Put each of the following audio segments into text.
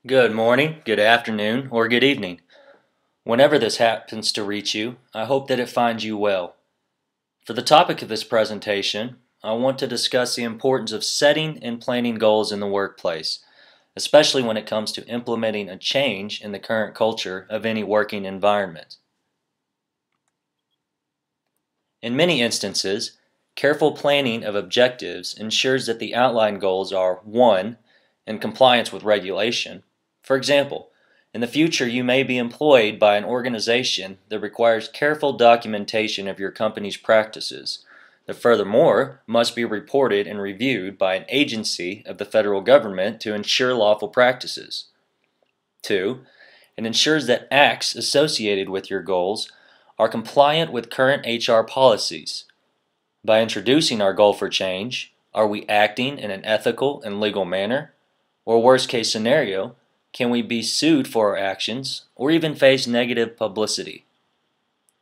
Good morning, good afternoon, or good evening. Whenever this happens to reach you, I hope that it finds you well. For the topic of this presentation, I want to discuss the importance of setting and planning goals in the workplace, especially when it comes to implementing a change in the current culture of any working environment. In many instances, careful planning of objectives ensures that the outlined goals are 1. In compliance with regulation. For example, in the future you may be employed by an organization that requires careful documentation of your company's practices that furthermore must be reported and reviewed by an agency of the federal government to ensure lawful practices. 2. It ensures that acts associated with your goals are compliant with current HR policies. By introducing our goal for change, are we acting in an ethical and legal manner? Or worst case scenario, can we be sued for our actions or even face negative publicity?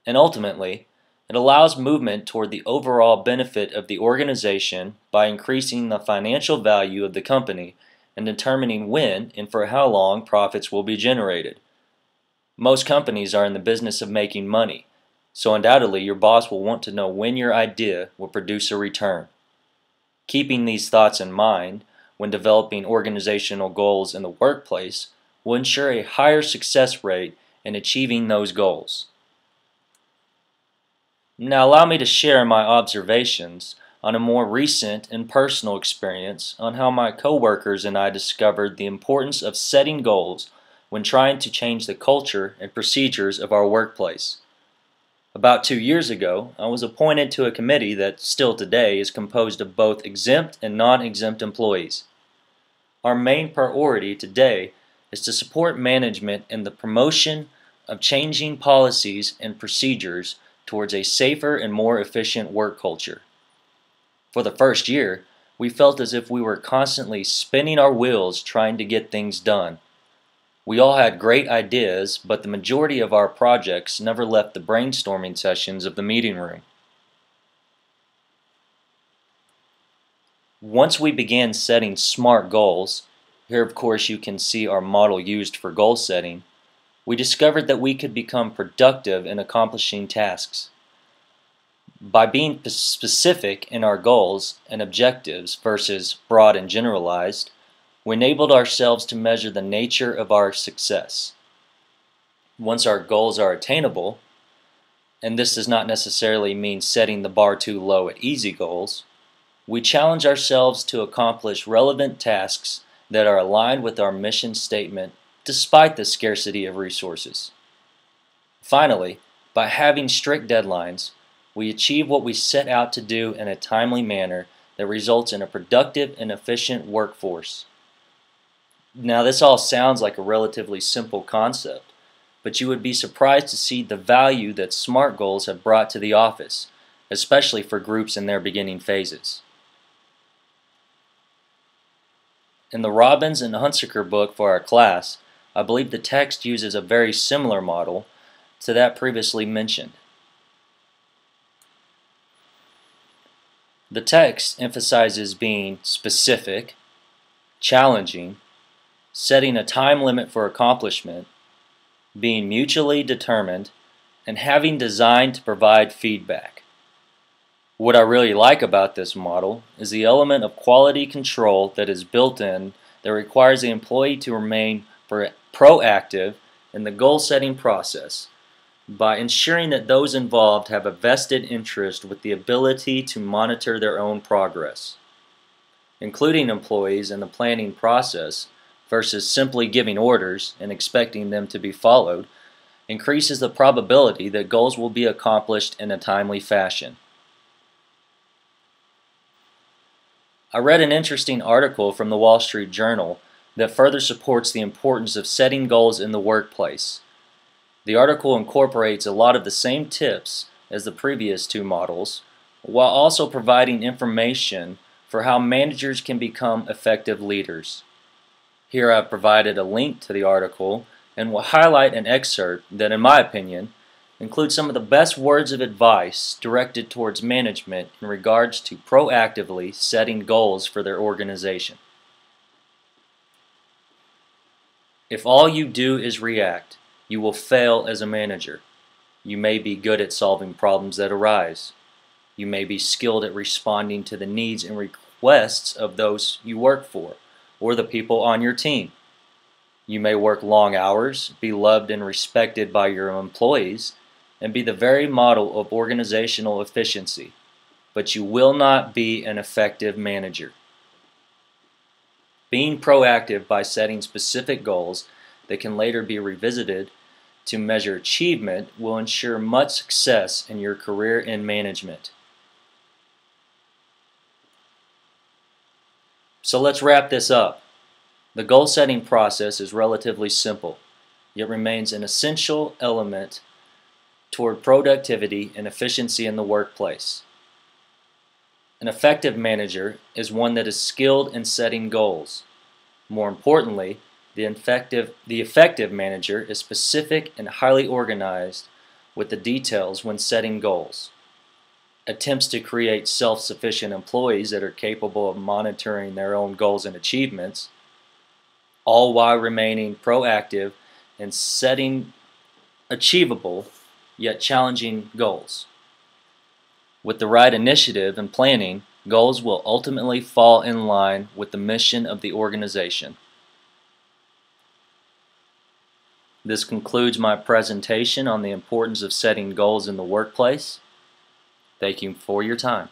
And ultimately, it allows movement toward the overall benefit of the organization by increasing the financial value of the company and determining when and for how long profits will be generated. Most companies are in the business of making money, so undoubtedly your boss will want to know when your idea will produce a return. Keeping these thoughts in mind when developing organizational goals in the workplace will ensure a higher success rate in achieving those goals. Now allow me to share my observations on a more recent and personal experience on how my coworkers and I discovered the importance of setting goals when trying to change the culture and procedures of our workplace. About 2 years ago, I was appointed to a committee that still today is composed of both exempt and non-exempt employees. Our main priority today is to support management in the promotion of changing policies and procedures towards a safer and more efficient work culture. For the first year, we felt as if we were constantly spinning our wheels trying to get things done. We all had great ideas, but the majority of our projects never left the brainstorming sessions of the meeting room. Once we began setting SMART goals, here of course you can see our model used for goal setting, we discovered that we could become productive in accomplishing tasks. By being specific in our goals and objectives versus broad and generalized, we enabled ourselves to measure the nature of our success. Once our goals are attainable, and this does not necessarily mean setting the bar too low at easy goals, we challenge ourselves to accomplish relevant tasks that are aligned with our mission statement despite the scarcity of resources. Finally, by having strict deadlines, we achieve what we set out to do in a timely manner that results in a productive and efficient workforce. Now this all sounds like a relatively simple concept, but you would be surprised to see the value that SMART goals have brought to the office, especially for groups in their beginning phases. In the Robbins and Hunsaker book for our class, I believe the text uses a very similar model to that previously mentioned. The text emphasizes being specific, challenging, setting a time limit for accomplishment, being mutually determined, and having design to provide feedback. What I really like about this model is the element of quality control that is built in that requires the employee to remain proactive in the goal-setting process by ensuring that those involved have a vested interest with the ability to monitor their own progress. Including employees in the planning process versus simply giving orders and expecting them to be followed increases the probability that goals will be accomplished in a timely fashion. I read an interesting article from the Wall Street Journal that further supports the importance of setting goals in the workplace. The article incorporates a lot of the same tips as the previous two models, while also providing information for how managers can become effective leaders. Here I've provided a link to the article and will highlight an excerpt that, in my opinion, includes some of the best words of advice directed towards management in regards to proactively setting goals for their organization. If all you do is react, you will fail as a manager. You may be good at solving problems that arise. You may be skilled at responding to the needs and requests of those you work for or the people on your team. You may work long hours, be loved and respected by your employees, and be the very model of organizational efficiency, but you will not be an effective manager. Being proactive by setting specific goals that can later be revisited to measure achievement will ensure much success in your career in management. So let's wrap this up. The goal setting process is relatively simple, yet remains an essential element toward productivity and efficiency in the workplace. An effective manager is one that is skilled in setting goals. More importantly, the effective manager is specific and highly organized with the details when setting goals. Attempts to create self-sufficient employees that are capable of monitoring their own goals and achievements, all while remaining proactive and setting achievable yet challenging goals. With the right initiative and planning, goals will ultimately fall in line with the mission of the organization. This concludes my presentation on the importance of setting goals in the workplace. Thank you for your time.